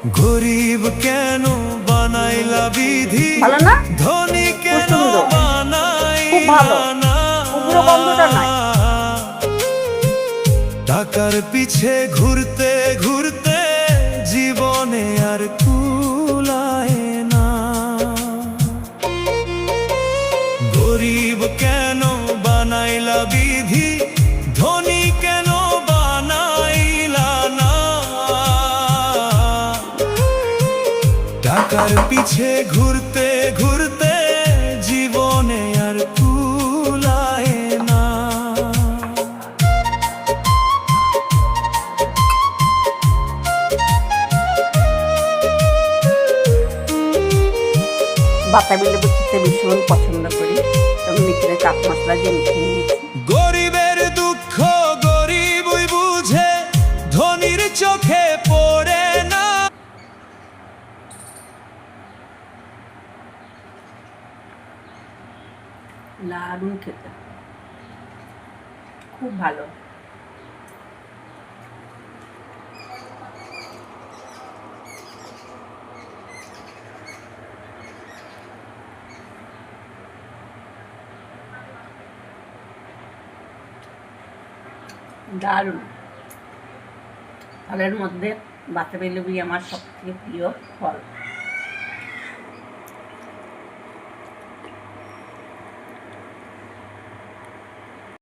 গরিব কেন বানাইলা বিধি, ভালো না? ধনী কেন সুন্দর, খুব ভালো। বানাইলা না। উগ্র গন্ধটা নাই। টাকার পিছে ঘুরতে ঘুরতে জীবনে আর কুলায় না। গরিব কেন বানাইলা বিধি, ধনী কেন বানাইলা না। টাকার পিছে ঘুরতে ঘুরতে জীবনে আর কুলায় না। বাতাবি লেবু খেতে ভীষণ পছন্দ করি, তখন ভিতরে চাট মশলা দিয়ে মিশিয়ে দিচ্ছি। গরিবের দুঃখ গরিবই বুঝে, ধনীর চোখে পড়ে না। দারুণ খেতে, খুব ভালো। দারুণ। ফলের মধ্যে বাতাবি লেবুই আমার সবথেকে প্রিয় ফল।